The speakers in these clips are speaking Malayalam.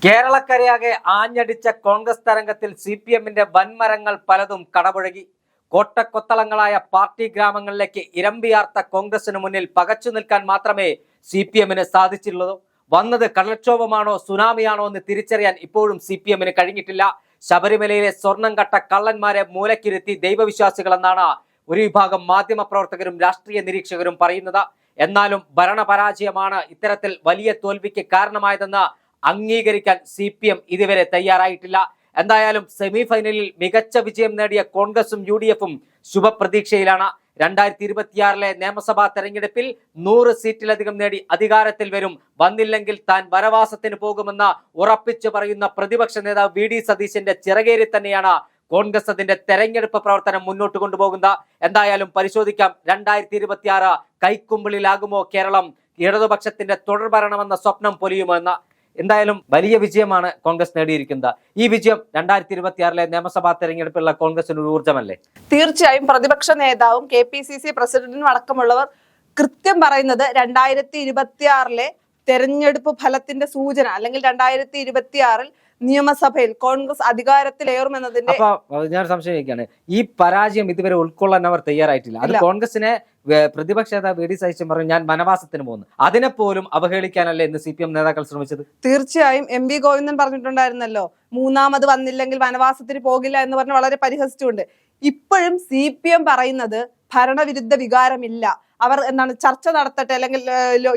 കേരളക്കരയാകെ ആഞ്ഞടിച്ച കോൺഗ്രസ് തരംഗത്തിൽ CPM-ന്റെ വൻമരങ്ങൾ പലതും കടപുഴകി. കോട്ടക്കൊത്തളങ്ങളായ പാർട്ടി ഗ്രാമങ്ങളിലേക്ക് ഇരമ്പിയാർത്ത കോൺഗ്രസിന് മുന്നിൽ പകച്ചു നിൽക്കാൻ മാത്രമേ CPM-ന് സാധിച്ചിട്ടുള്ളൂ. വന്നത് കടൽക്ഷോഭമാണോ സുനാമിയാണോ എന്ന് തിരിച്ചറിയാൻ ഇപ്പോഴും CPM-ന് കഴിഞ്ഞിട്ടില്ല. ശബരിമലയിലെ സ്വർണം കട്ട കള്ളന്മാരെ മൂലക്കിരുത്തി ദൈവവിശ്വാസികളെന്നാണ് ഒരു വിഭാഗം മാധ്യമപ്രവർത്തകരും രാഷ്ട്രീയ നിരീക്ഷകരും പറയുന്നത്. എന്നാലും ഭരണപരാജയമാണ് ഇത്തരത്തിൽ വലിയ തോൽവിക്ക് കാരണമായതെന്ന് അംഗീകരിക്കാൻ CPM ഇതുവരെ തയ്യാറായിട്ടില്ല. എന്തായാലും സെമി ഫൈനലിൽ മികച്ച വിജയം നേടിയ കോൺഗ്രസും UDF-ഉം ശുഭപ്രതീക്ഷയിലാണ്. 2026 നിയമസഭാ തെരഞ്ഞെടുപ്പിൽ 100 സീറ്റിലധികം നേടി അധികാരത്തിൽ വരും. വന്നില്ലെങ്കിൽ താൻ വനവാസത്തിന് പോകുമെന്ന് ഉറപ്പിച്ചു പറയുന്ന പ്രതിപക്ഷ നേതാവ് VD സതീശന്റെ ചിറകേറി തന്നെയാണ് കോൺഗ്രസ് അതിന്റെ തെരഞ്ഞെടുപ്പ് പ്രവർത്തനം മുന്നോട്ട് കൊണ്ടുപോകുന്നത്. എന്തായാലും പരിശോധിക്കാം, 2026 കൈക്കുമ്പിളിലാകുമോ കേരളം? ഇടതുപക്ഷത്തിന്റെ തുടർഭരണമെന്ന സ്വപ്നം പൊലിയുമെന്ന്. എന്തായാലും വലിയ വിജയമാണ് കോൺഗ്രസ് നേടിയിരിക്കുന്നത്. ഈ വിജയം 2026 നിയമസഭാ തെരഞ്ഞെടുപ്പിലുള്ള കോൺഗ്രസിന് ഒരു ഊർജ്ജമല്ലേ? തീർച്ചയായും. പ്രതിപക്ഷ നേതാവും KPCC പ്രസിഡന്റും അടക്കമുള്ളവർ കൃത്യം പറയുന്നത് 2026 തെരഞ്ഞെടുപ്പ് ഫലത്തിന്റെ സൂചന, അല്ലെങ്കിൽ 2026 നിയമസഭയിൽ കോൺഗ്രസ് അധികാരത്തിലേറുമെന്നതിന്റെ. അപ്പൊ ഞാൻ സംശയിക്കുകയാണ്, ഈ പരാജയം ഇതുവരെ ഉൾക്കൊള്ളാൻ അവർ തയ്യാറായിട്ടില്ല. അത് കോൺഗ്രസിനെ പ്രതിപക്ഷ നേതാവ് VD സതീശൻ പറഞ്ഞു ഞാൻ വനവാസത്തിന് പോകുന്നു, അതിനെപ്പോലും അവഹേളിക്കാനല്ലേ ഇന്ന് CPM നേതാക്കൾ ശ്രമിച്ചത്? തീർച്ചയായും. MV ഗോവിന്ദൻ പറഞ്ഞിട്ടുണ്ടായിരുന്നല്ലോ, മൂന്നാമത് വന്നില്ലെങ്കിൽ വനവാസത്തിന് പോകില്ല എന്ന് പറഞ്ഞ് വളരെ പരിഹസിച്ചുകൊണ്ട്. ഇപ്പോഴും CPM പറയുന്നത് ഭരണവിരുദ്ധ വികാരമില്ല. അവർ ചർച്ച നടത്തട്ടെ, അല്ലെങ്കിൽ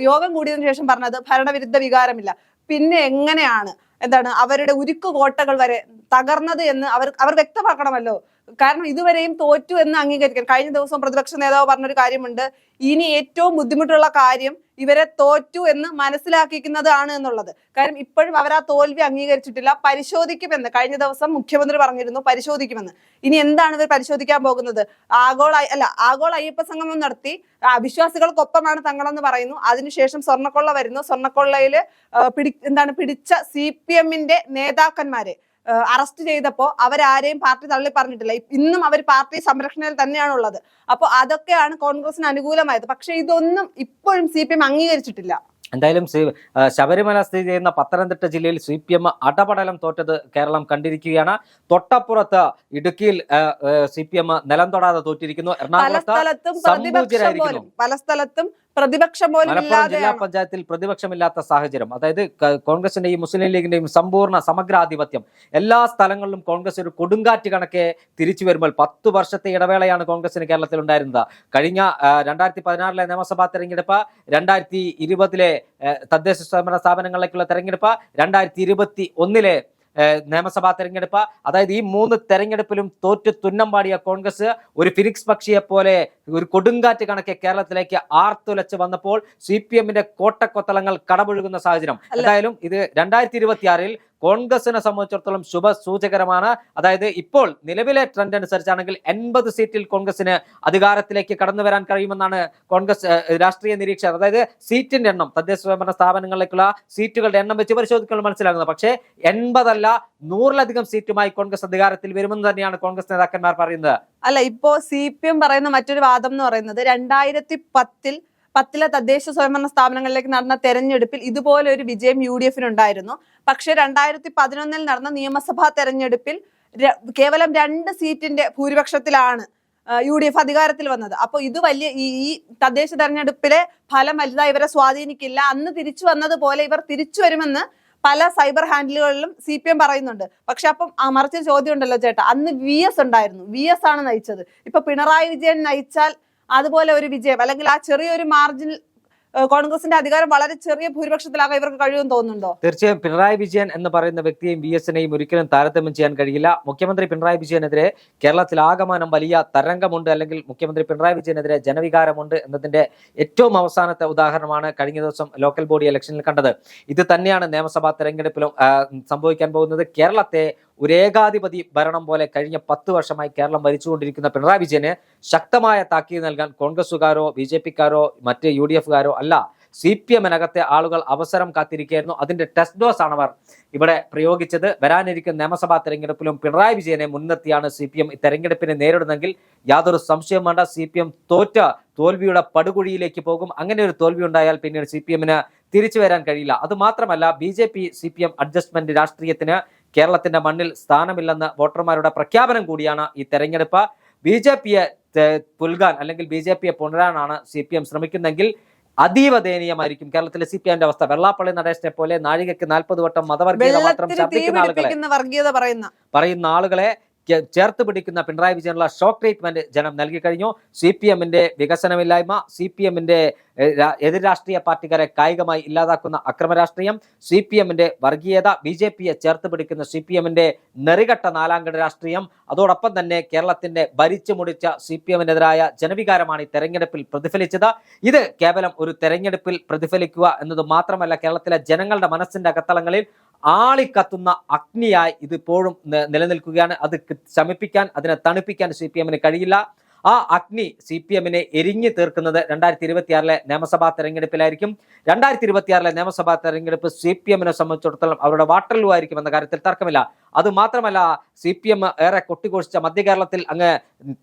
യോഗം കൂടിയതിനു ശേഷം പറഞ്ഞത് ഭരണവിരുദ്ധ വികാരമില്ല. പിന്നെ എങ്ങനെയാണ് അവരുടെ ഉരുക്കു കോട്ടകൾ വരെ തകർന്നത് എന്ന് അവർ വ്യക്തമാക്കണമല്ലോ. കാരണം ഇതുവരെയും തോറ്റു എന്ന് അംഗീകരിക്കാൻ. കഴിഞ്ഞ ദിവസം പ്രതിപക്ഷ നേതാവ് പറഞ്ഞൊരു കാര്യമുണ്ട്, ഇനി ഏറ്റവും ബുദ്ധിമുട്ടുള്ള കാര്യം ഇവരെ തോറ്റു എന്ന് മനസ്സിലാക്കിക്കുന്നതാണ് എന്നുള്ളത്. കാര്യം ഇപ്പോഴും അവർ ആ തോൽവി അംഗീകരിച്ചിട്ടില്ല. പരിശോധിക്കുമെന്ന് കഴിഞ്ഞ ദിവസം മുഖ്യമന്ത്രി പറഞ്ഞിരുന്നു, പരിശോധിക്കുമെന്ന്. ഇനി എന്താണ് ഇവർ പരിശോധിക്കാൻ പോകുന്നത്? ആഗോള അയ്യപ്പ സംഗമം നടത്തി വിശ്വാസികൾക്കൊപ്പമാണ് തങ്ങളെന്ന് പറയുന്നു. അതിനുശേഷം സ്വർണ്ണക്കൊള്ള വരുന്നു. സ്വർണ്ണക്കൊള്ളയില് പിടിച്ച CPM-ന്റെ നേതാക്കന്മാരെ അറസ്റ്റ് ചെയ്തപ്പോ അവരാരെയും പാർട്ടി തള്ളി പറഞ്ഞിട്ടില്ല. ഇന്നും അവർ പാർട്ടി സംരക്ഷണയിൽ തന്നെയാണുള്ളത്. അപ്പോൾ അതൊക്കെയാണ് കോൺഗ്രസിന് അനുകൂലമായത്. പക്ഷെ ഇതൊന്നും ഇപ്പോഴും CPM അംഗീകരിച്ചിട്ടില്ല. എന്തായാലും ശബരിമല സ്ഥിതി ചെയ്യുന്ന പത്തനംതിട്ട ജില്ലയിൽ CPM അടപടലം തോറ്റത് കേരളം കണ്ടിരിക്കുകയാണ്. തൊട്ടപ്പുറത്ത് ഇടുക്കിയിൽ CPM നിലം തൊടാതെ തോറ്റിരിക്കുന്നു. എറണാകുളത്ത് പല സ്ഥലത്തും പ്രതിപക്ഷം പോലും മലപ്പുറം ജില്ലാ പഞ്ചായത്തിൽ പ്രതിപക്ഷമില്ലാത്ത സാഹചര്യം. അതായത് കോൺഗ്രസിന്റെയും മുസ്ലിം ലീഗിന്റെയും സമ്പൂർണ്ണ സമഗ്രാധിപത്യം. എല്ലാ സ്ഥലങ്ങളിലും കോൺഗ്രസ് ഒരു കൊടുങ്കാറ്റ് കണക്കെ തിരിച്ചു വരുമ്പോൾ 10 വർഷത്തെ ഇടവേളയാണ് കോൺഗ്രസിന് കേരളത്തിൽ ഉണ്ടായിരുന്നത്. കഴിഞ്ഞ 2016 നിയമസഭാ തെരഞ്ഞെടുപ്പ്, 2020 തദ്ദേശ സ്വയംഭരണ സ്ഥാപനങ്ങളിലേക്കുള്ള തെരഞ്ഞെടുപ്പ്, 2021 നിയമസഭാ തെരഞ്ഞെടുപ്പ്. അതായത് ഈ 3 തെരഞ്ഞെടുപ്പിലും തോറ്റ് തുന്നം പാടിയ കോൺഗ്രസ് ഒരു ഫിനിക്സ് പക്ഷിയെ പോലെ ഒരു കൊടുങ്കാറ്റ് കണക്കെ കേരളത്തിലേക്ക് ആർത്തുലച്ച് വന്നപ്പോൾ CPM-ന്റെ കോട്ടക്കൊത്തളങ്ങൾ കടപുഴകുന്ന സാഹചര്യം. എന്തായാലും ഇത് 2026 കോൺഗ്രസിനെ സംബന്ധിച്ചിടത്തോളം ശുഭ സൂചകരമാണ്. അതായത് ഇപ്പോൾ നിലവിലെ ട്രെൻഡ് അനുസരിച്ചാണെങ്കിൽ 80 സീറ്റിൽ കോൺഗ്രസിന് അധികാരത്തിലേക്ക് കടന്നു വരാൻ കഴിയുമെന്നാണ് കോൺഗ്രസ് രാഷ്ട്രീയ നിരീക്ഷകർ. അതായത് സീറ്റിന്റെ എണ്ണം, തദ്ദേശ സ്വയംഭരണ സ്ഥാപനങ്ങളിലേക്കുള്ള സീറ്റുകളുടെ എണ്ണം വെച്ച് പരിശോധിക്കുമ്പോൾ മനസ്സിലാകുന്നത്. പക്ഷേ 80 അല്ല 100-ലധികം സീറ്റുമായി കോൺഗ്രസ് അധികാരത്തിൽ വരുമെന്ന് തന്നെയാണ് കോൺഗ്രസ് നേതാക്കന്മാർ പറയുന്നത്. ഇപ്പോ CPM പറയുന്ന മറ്റൊരു വാദം എന്ന് പറയുന്നത് 2010 തദ്ദേശ സ്വയംഭരണ സ്ഥാപനങ്ങളിലേക്ക് നടന്ന തെരഞ്ഞെടുപ്പിൽ ഇതുപോലെ ഒരു വിജയം UDF-നുണ്ടായിരുന്നു. പക്ഷെ 2011 നടന്ന നിയമസഭാ തെരഞ്ഞെടുപ്പിൽ കേവലം 2 സീറ്റിന്റെ ഭൂരിപക്ഷത്തിലാണ് UDF അധികാരത്തിൽ വന്നത്. അപ്പൊ ഇത് വലിയ ഈ തദ്ദേശ തെരഞ്ഞെടുപ്പിലെ ഫലം വലുതായി ഇവരെ സ്വാധീനിക്കില്ല. അന്ന് തിരിച്ചു വന്നതുപോലെ ഇവർ തിരിച്ചു വരുമെന്ന് പല സൈബർ ഹാൻഡിലുകളിലും CPM പറയുന്നുണ്ട്. പക്ഷെ അപ്പം മറിച്ച് ചോദ്യം ഉണ്ടല്ലോ ചേട്ടാ, അന്ന് VS ഉണ്ടായിരുന്നു, VS ആണ് നയിച്ചത്. ഇപ്പൊ പിണറായി വിജയൻ നയിച്ചാൽ അതുപോലെ ഒരു വിജയം, അല്ലെങ്കിൽ ആ ചെറിയൊരു മാർജിൻ കോൺഗ്രസിന്റെ അധികാരം വളരെ ചെറിയ ഭൂരിപക്ഷത്തിലാകാൻ ഇവർക്ക് കഴിയുമെന്ന് തോന്നുന്നുണ്ടോ? തീർച്ചയായും പിണറായി വിജയൻ എന്ന് പറയുന്ന വ്യക്തിയെയും VS-നെയും ഒരിക്കലും താരതമ്യം ചെയ്യാൻ കഴിയില്ല. മുഖ്യമന്ത്രി പിണറായി വിജയനെതിരെ കേരളത്തിൽ ആകമാനം വലിയ തരംഗമുണ്ട്, അല്ലെങ്കിൽ മുഖ്യമന്ത്രി പിണറായി വിജയനെതിരെ ജനവികാരമുണ്ട് എന്നതിന്റെ ഏറ്റവും അവസാനത്തെ ഉദാഹരണമാണ് കഴിഞ്ഞ ദിവസം ലോക്കൽ ബോഡി ഇലക്ഷനിൽ കണ്ടത്. ഇത് തന്നെയാണ് നിയമസഭാ തെരഞ്ഞെടുപ്പിലും സംഭവിക്കാൻ പോകുന്നത്. കേരളത്തെ ഒരു ഏകാധിപതി ഭരണം പോലെ കഴിഞ്ഞ 10 വർഷമായി കേരളം ഭരിച്ചുകൊണ്ടിരിക്കുന്ന പിണറായി വിജയന് ശക്തമായ താക്കീത് നൽകാൻ കോൺഗ്രസുകാരോ BJP-ക്കാരോ മറ്റ് UDF-കാരോ അല്ല, CPM-നകത്തെ ആളുകൾ അവസരം കാത്തിരിക്കുകയായിരുന്നു. അതിന്റെ ടെസ്റ്റ് ഡോസ് ആണ് അവർ ഇവിടെ പ്രയോഗിച്ചത്. വരാനിരിക്കുന്ന നിയമസഭാ തെരഞ്ഞെടുപ്പിലും പിണറായി വിജയനെ മുൻനിർത്തിയാണ് CPM തെരഞ്ഞെടുപ്പിനെ നേരിടുന്നെങ്കിൽ യാതൊരു സംശയം വേണ്ട, CPM തോൽവിയുടെ പടുകുഴിയിലേക്ക് പോകും. അങ്ങനെ ഒരു തോൽവി ഉണ്ടായാൽ പിന്നീട് CPM-ന് തിരിച്ചു വരാൻ കഴിയില്ല. അത് മാത്രമല്ല BJP CPM അഡ്ജസ്റ്റ്മെന്റ് രാഷ്ട്രീയത്തിന് കേരളത്തിന്റെ മണ്ണിൽ സ്ഥാനമില്ലെന്ന് വോട്ടർമാരുടെ പ്രഖ്യാപനം കൂടിയാണ് ഈ തെരഞ്ഞെടുപ്പ്. BJPയെ പുൽകാൻ അല്ലെങ്കിൽ BJPയെ പുണരാനാണ് CPM ശ്രമിക്കുന്നെങ്കിൽ അതീവ ദയനീയമായിരിക്കും കേരളത്തിലെ CPMന്റെ അവസ്ഥ. വെള്ളാപ്പള്ളി നടേശനെ പോലെ നാഴികയ്ക്ക് 40 വട്ടം മതവർഗീയത മാത്രം ശബ്ദിക്കുന്ന പറയുന്ന ആളുകളെ ചേർത്ത് പിടിക്കുന്ന പിണറായി വിജയനുള്ള ഷോക്ക് ട്രീറ്റ്മെന്റ് ജനം നൽകി കഴിഞ്ഞു. CPMന്റെ വികസനമില്ലായ്മ, CPMന്റെ എതിർ രാഷ്ട്രീയ പാർട്ടിക്കാരെ കായികമായി ഇല്ലാതാക്കുന്ന അക്രമ രാഷ്ട്രീയം, CPMന്റെ വർഗീയത, BJPയെ ചേർത്ത് പിടിക്കുന്ന CPMന്റെ നെറികെട്ട നാലാംകട രാഷ്ട്രീയം, അതോടൊപ്പം തന്നെ കേരളത്തിന്റെ ഭരിച്ചു മുടിച്ച CPMനെതിരായ ജനവികാരമാണ് ഈ തെരഞ്ഞെടുപ്പിൽ പ്രതിഫലിച്ചത്. ഇത് കേവലം ഒരു തെരഞ്ഞെടുപ്പിൽ പ്രതിഫലിക്കുക എന്നത് മാത്രമല്ല, കേരളത്തിലെ ജനങ്ങളുടെ മനസ്സിന്റെ അകത്തളങ്ങളിൽ ആളിക്കത്തുന്ന അഗ്നിയായി ഇതിപ്പോഴും നിലനിൽക്കുകയാണ്. അത് ശമിപ്പിക്കാൻ, അതിനെ തണുപ്പിക്കാൻ CPMന് കഴിയില്ല. ആ അഗ്നി CPMനെ എരിഞ്ഞു തീർക്കുന്നത് 2026 നിയമസഭാ തെരഞ്ഞെടുപ്പിലായിരിക്കും. 2026 നിയമസഭാ തെരഞ്ഞെടുപ്പ് CPMനെ സംബന്ധിച്ചിടത്തോളം അവരുടെ വാട്ടർലൂ ആയിരിക്കും എന്ന കാര്യത്തിൽ തർക്കമില്ല. അത് മാത്രമല്ല, CPM ഏറെ കൊട്ടിഘോഷിച്ച മധ്യ കേരളത്തിൽ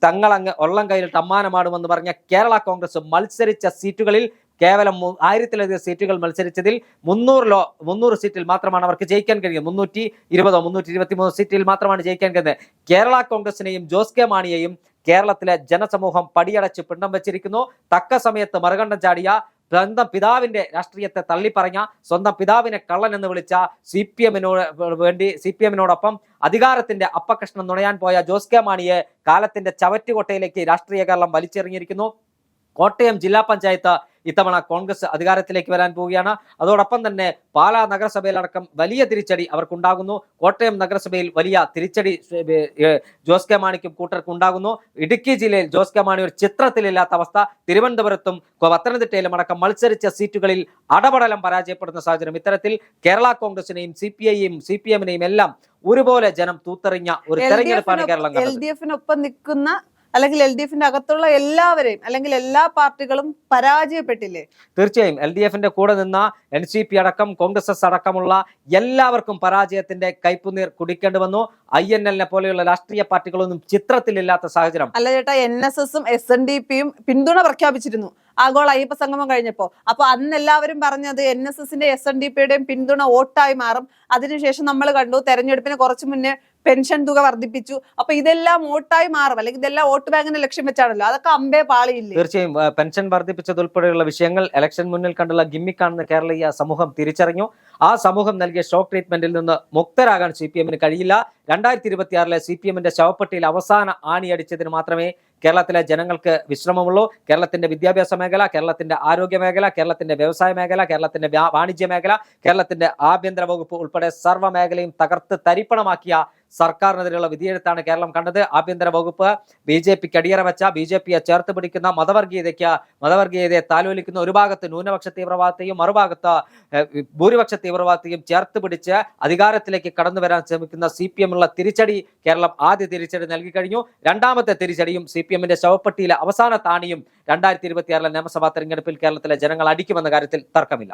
തങ്ങളങ്ങ് ഒള്ളം കയ്യിലിട്ട് അമ്മാനമാടുമെന്ന് പറഞ്ഞ കേരള കോൺഗ്രസ് മത്സരിച്ച സീറ്റുകളിൽ കേവലം 1000-ലധികം സീറ്റുകൾ മത്സരിച്ചതിൽ 300 സീറ്റിൽ മാത്രമാണ് അവർക്ക് ജയിക്കാൻ കഴിയുന്നത്. 323 സീറ്റിൽ മാത്രമാണ് ജയിക്കാൻ കഴിയുന്നത്. കേരള കോൺഗ്രസിനെയും ജോസ് കെ മാണിയെയും കേരളത്തിലെ ജനസമൂഹം പടിയടച്ച് പിണ്ടം വെച്ചിരിക്കുന്നു. തക്ക സമയത്ത് മറുകണ്ഠം ചാടിയ, സ്വന്തം പിതാവിന്റെ രാഷ്ട്രീയത്തെ തള്ളിപ്പറഞ്ഞ, സ്വന്തം പിതാവിനെ കള്ളൻ എന്ന് വിളിച്ച CPMനോടൊപ്പം അധികാരത്തിന്റെ അപ്പകഷ്ണം നുണയാൻ പോയ ജോസ് കെ മാണിയെ കാലത്തിന്റെ ചവറ്റുകൊട്ടയിലേക്ക് രാഷ്ട്രീയ കേരളം വലിച്ചെറിഞ്ഞിരിക്കുന്നു. കോട്ടയം ജില്ലാ പഞ്ചായത്ത് ഇത്തവണ കോൺഗ്രസ് അധികാരത്തിലേക്ക് വരാൻ പോവുകയാണ്. അതോടൊപ്പം തന്നെ പാലാ നഗരസഭയിലടക്കം വലിയ തിരിച്ചടി അവർക്കുണ്ടാകുന്നു. കോട്ടയം നഗരസഭയിൽ വലിയ തിരിച്ചടി ജോസ് കെ മാണിക്കും കൂട്ടർക്കും ഉണ്ടാകുന്നു. ഇടുക്കി ജില്ലയിൽ ജോസ് കെ മാണി ഒരു ചിത്രത്തിലില്ലാത്ത അവസ്ഥ. തിരുവനന്തപുരത്തും പത്തനംതിട്ടയിലും അടക്കം മത്സരിച്ച സീറ്റുകളിൽ അടപടലം പരാജയപ്പെടുന്ന സാഹചര്യം. ഇത്തരത്തിൽ കേരള കോൺഗ്രസിനെയും CPMനെയും എല്ലാം ഒരുപോലെ ജനം തൂത്തെറിഞ്ഞ ഒരു തെരഞ്ഞെടുപ്പാണ് കേരളം കണ്ടത്. LDFനൊപ്പം നിൽക്കുന്ന അല്ലെങ്കിൽ LDFന്റെ അകത്തുള്ള എല്ലാവരെയും അല്ലെങ്കിൽ എല്ലാ പാർട്ടികളും പരാജയപ്പെട്ടില്ലേ? തീർച്ചയായും LDFന്റെ കൂടെ നിന്ന NCP അടക്കം കോൺഗ്രസ് അടക്കമുള്ള എല്ലാവർക്കും പരാജയത്തിന്റെ കൈപ്പുനീർ കുടിക്കേണ്ടി വന്നു. INLനെ പോലെയുള്ള രാഷ്ട്രീയ പാർട്ടികളൊന്നും ചിത്രത്തിലില്ലാത്ത സാഹചര്യം. അല്ല ചേട്ടാ, NSSും SNDPയും പിന്തുണ പ്രഖ്യാപിച്ചിരുന്നു ആഗോള അയ്യപ്പ സംഗമം കഴിഞ്ഞപ്പോ. അപ്പൊ അന്ന് എല്ലാവരും പറഞ്ഞത് NSSന്റെ SNDPയുടെയും പിന്തുണ വോട്ടായി മാറും. അതിനുശേഷം നമ്മൾ കണ്ടു തെരഞ്ഞെടുപ്പിന് കുറച്ചു മുന്നേ പെൻഷൻ തുക വർദ്ധിപ്പിച്ചു. അപ്പൊ ഇതെല്ലാം വോട്ടായി മാറും, അല്ലെങ്കിൽ ഇതെല്ലാം വോട്ട് ബാങ്കിനെ ലക്ഷ്യം വെച്ചാണല്ലോ. അതൊക്കെ അമ്പേ പാളിയില്ലേ? തീർച്ചയായും പെൻഷൻ വർദ്ധിപ്പിച്ചതുൾപ്പെടെയുള്ള വിഷയങ്ങൾ ഇലക്ഷൻ മുന്നിൽ കണ്ടുള്ള ഗിമ്മിക്കാണെന്ന് കേരളീയ സമൂഹം തിരിച്ചറിഞ്ഞു. ആ സമൂഹം നൽകിയ ഷോക്ക് ട്രീറ്റ്മെന്റിൽ നിന്ന് മുക്തരാകാൻ CPMന് കഴിയില്ല. 2026 CPMന്റെ ശവപ്പെട്ടിയിൽ അവസാന ആണിയടിച്ചതിന് മാത്രമേ കേരളത്തിലെ ജനങ്ങൾക്ക് വിശ്രമമുള്ളൂ. കേരളത്തിന്റെ വിദ്യാഭ്യാസ മേഖല, കേരളത്തിന്റെ ആരോഗ്യ മേഖല, കേരളത്തിന്റെ വ്യവസായ മേഖല, കേരളത്തിന്റെ വാണിജ്യ മേഖല, കേരളത്തിന്റെ ആഭ്യന്തര വകുപ്പ് ഉൾപ്പെടെ സർവ്വ മേഖലയും തകർത്ത് തരിപ്പണമാക്കിയ സർക്കാരിനെതിരെയുള്ള വിധിയെഴുത്താണ് കേരളം കണ്ടത്. ആഭ്യന്തര വകുപ്പ് BJPക്ക് അടിയറ വെച്ച, BJPയെ ചേർത്ത് പിടിക്കുന്ന, മതവർഗീയതയെ താലോലിക്കുന്ന, ഒരു ഭാഗത്ത് ന്യൂനപക്ഷ തീവ്രവാദത്തെയും മറുഭാഗത്ത് ഭൂരിപക്ഷ തീവ്രവാദത്തെയും ചേർത്ത് പിടിച്ച് അധികാരത്തിലേക്ക് കടന്നു വരാൻ ശ്രമിക്കുന്ന CPMനുള്ള തിരിച്ചടി കേരളം ആദ്യ തിരിച്ചടി നൽകി കഴിഞ്ഞു. രണ്ടാമത്തെ തിരിച്ചടിയും CPMന്റെ ശവപ്പെട്ടിയിലെ അവസാന താണിയും 2026 നിയമസഭാ തെരഞ്ഞെടുപ്പിൽ കേരളത്തിലെ ജനങ്ങൾ അടിക്കുമെന്ന കാര്യത്തിൽ തർക്കമില്ല.